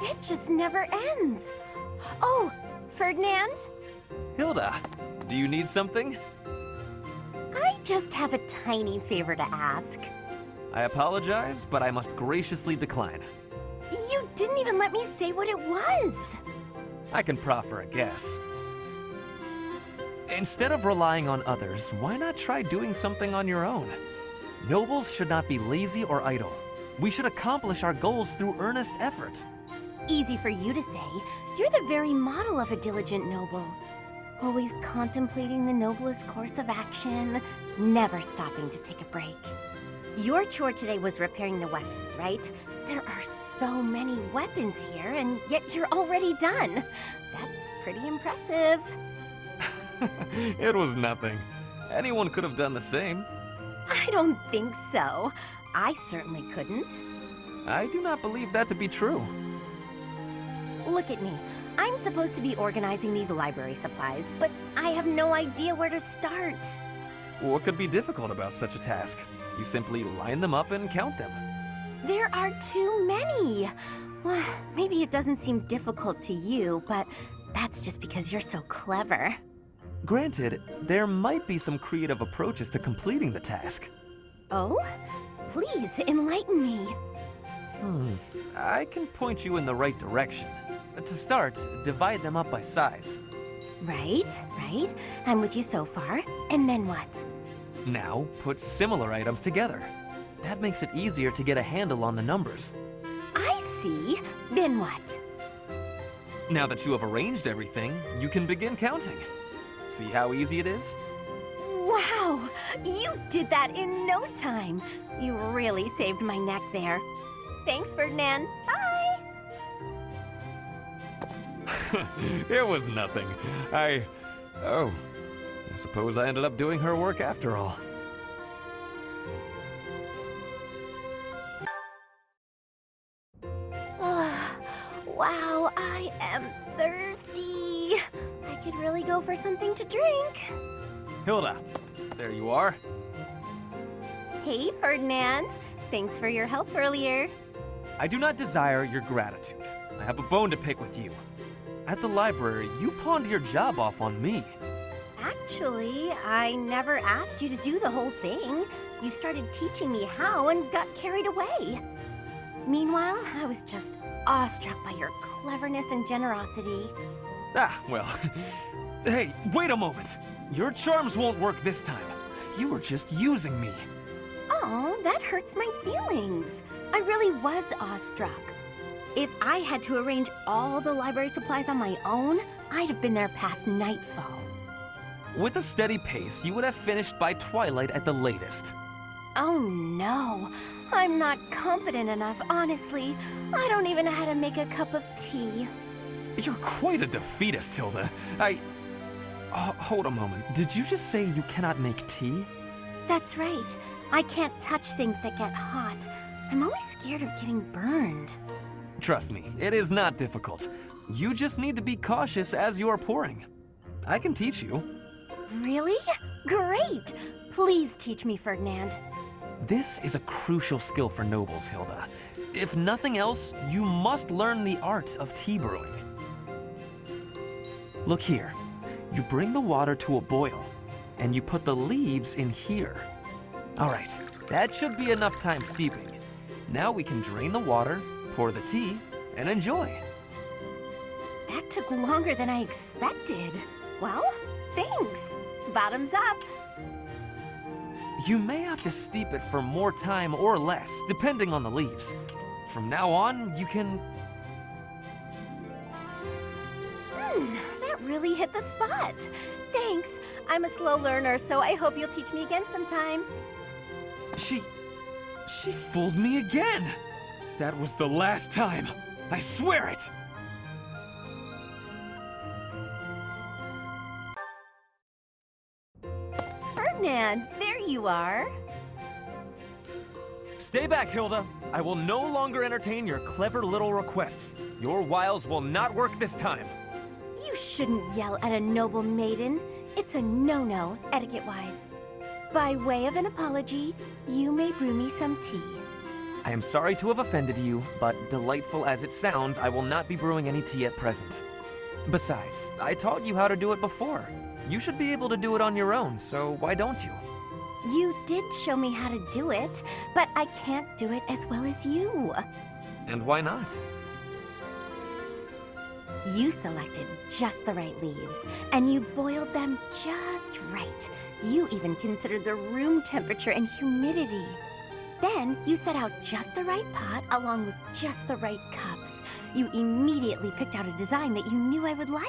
It just never ends. Oh, Ferdinand? Hilda, do you need something? I just have a tiny favor to ask. I apologize, but I must graciously decline. You didn't even let me say what it was. I can proffer a guess. Instead of relying on others, why not try doing something on your own? Nobles should not be lazy or idle. We should accomplish our goals through earnest effort. Easy for you to say. You're the very model of a diligent noble. Always contemplating the noblest course of action, never stopping to take a break. Your chore today was repairing the weapons, right? There are so many weapons here, and yet you're already done. That's pretty impressive. It was nothing. Anyone could have done the same. I don't think so. I certainly couldn't. I do not believe that to be true. Look at me. I'm supposed to be organizing these library supplies, but I have no idea where to start. What could be difficult about such a task? You simply line them up and count them. There are too many. Well, maybe it doesn't seem difficult to you, but that's just because you're so clever. Granted, there might be some creative approaches to completing the task. Oh? Please, enlighten me. I can point you in the right direction. To start, divide them up by size. Right. I'm with you so far. And then what? Now, put similar items together. That makes it easier to get a handle on the numbers. I see. Then what? Now that you have arranged everything, you can begin counting. See how easy it is? Wow! You did that in no time. You really saved my neck there. Thanks, Ferdinand. Bye! It was nothing. I suppose I ended up doing her work after all. Wow, I am thirsty. I could really go for something to drink. Hilda, there you are. Hey, Ferdinand. Thanks for your help earlier. I do not desire your gratitude. I have a bone to pick with you. At the library, you pawned your job off on me. Actually, I never asked you to do the whole thing. You started teaching me how and got carried away. Meanwhile, I was just awestruck by your cleverness and generosity. Well. Hey, wait a moment. Your charms won't work this time. You were just using me. Oh, that hurts my feelings. I really was awestruck. If I had to arrange all the library supplies on my own, I'd have been there past nightfall. With a steady pace, you would have finished by twilight at the latest. Oh no, I'm not competent enough, honestly. I don't even know how to make a cup of tea. You're quite a defeatist, Hilda. Hold a moment. Did you just say you cannot make tea? That's right. I can't touch things that get hot. I'm always scared of getting burned. Trust me, it is not difficult. You just need to be cautious as you are pouring. I can teach you. Really? Great! Please teach me, Ferdinand. This is a crucial skill for nobles, Hilda. If nothing else, you must learn the art of tea brewing. Look here. You bring the water to a boil, and you put the leaves in here. All right, that should be enough time steeping. Now we can drain the water, pour the tea, and enjoy. That took longer than I expected. Well, thanks. Bottoms up. You may have to steep it for more time or less, depending on the leaves. From now on, you can... That really hit the spot. Thanks. I'm a slow learner, so I hope you'll teach me again sometime. She fooled me again. That was the last time. I swear it. Ferdinand, there you are. Stay back, Hilda. I will no longer entertain your clever little requests. Your wiles will not work this time. You shouldn't yell at a noble maiden. It's a no-no, etiquette-wise. By way of an apology, you may brew me some tea. I am sorry to have offended you, but delightful as it sounds, I will not be brewing any tea at present. Besides, I taught you how to do it before. You should be able to do it on your own, so why don't you? You did show me how to do it, but I can't do it as well as you. And why not? You selected just the right leaves, and you boiled them just right. You even considered the room temperature and humidity. Then you set out just the right pot along with just the right cups. You immediately picked out a design that you knew I would like.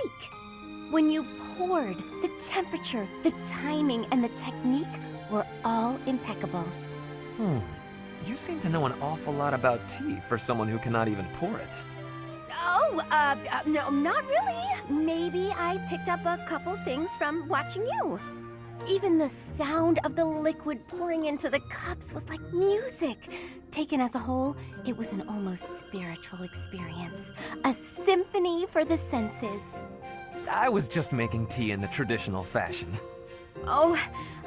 When you poured, the temperature, the timing, and the technique were all impeccable. You seem to know an awful lot about tea for someone who cannot even pour it. Oh, no, not really. Maybe I picked up a couple things from watching you. Even the sound of the liquid pouring into the cups was like music. Taken as a whole, it was an almost spiritual experience. A symphony for the senses. I was just making tea in the traditional fashion. Oh,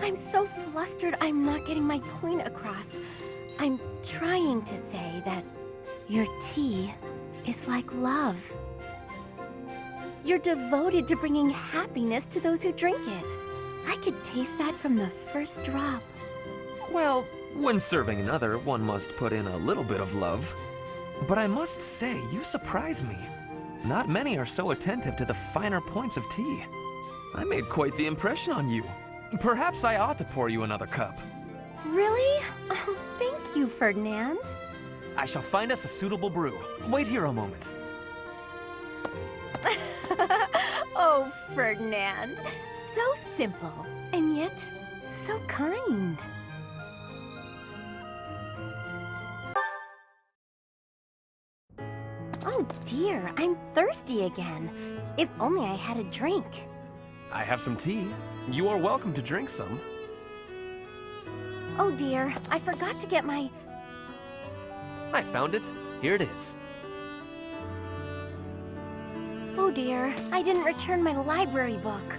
I'm so flustered I'm not getting my point across. I'm trying to say that your tea is like love. You're devoted to bringing happiness to those who drink it. I could taste that from the first drop. Well, when serving another, one must put in a little bit of love. But I must say, you surprise me. Not many are so attentive to the finer points of tea. I made quite the impression on you. Perhaps I ought to pour you another cup. Really? Oh, thank you, Ferdinand. I shall find us a suitable brew. Wait here a moment. Oh, Ferdinand. So simple, and yet so kind. Oh dear, I'm thirsty again. If only I had a drink. I have some tea. You are welcome to drink some. Oh dear, I forgot to get my... I found it. Here it is. Oh dear, I didn't return my library book.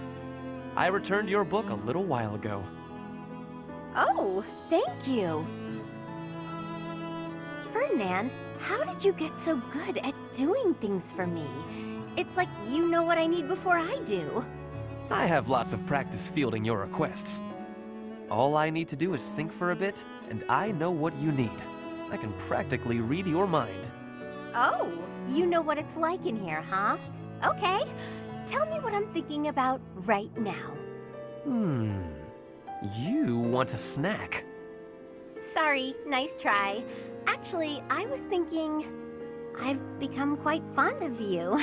I returned your book a little while ago. Oh, thank you. Ferdinand, how did you get so good at doing things for me? It's like you know what I need before I do. I have lots of practice fielding your requests. All I need to do is think for a bit, and I know what you need. I can practically read your mind. Oh, you know what it's like in here, huh? Okay, tell me what I'm thinking about right now. You want a snack. Sorry, nice try. Actually, I was thinking I've become quite fond of you.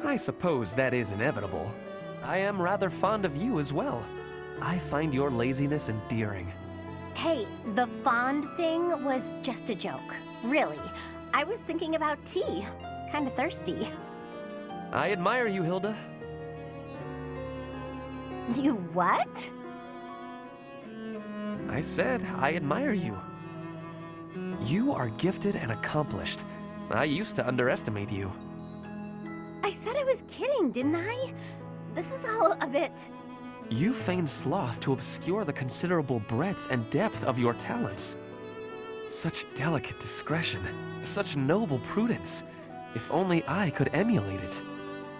I suppose that is inevitable. I am rather fond of you as well. I find your laziness endearing. Hey, the fond thing was just a joke. Really, I was thinking about tea. Kinda thirsty. I admire you, Hilda. You what? I said I admire you. You are gifted and accomplished. I used to underestimate you. I said I was kidding, didn't I? This is all a bit... You feigned sloth to obscure the considerable breadth and depth of your talents. Such delicate discretion, such noble prudence. If only I could emulate it.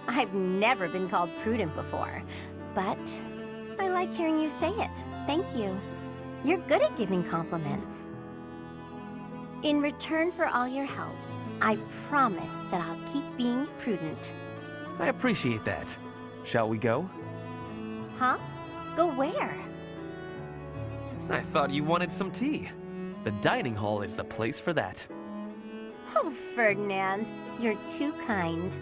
I've never been called prudent before, but I like hearing you say it. Thank you. You're good at giving compliments. In return for all your help, I promise that I'll keep being prudent. I appreciate that. Shall we go? Huh? Go where? I thought you wanted some tea. The dining hall is the place for that. Oh, Ferdinand, you're too kind.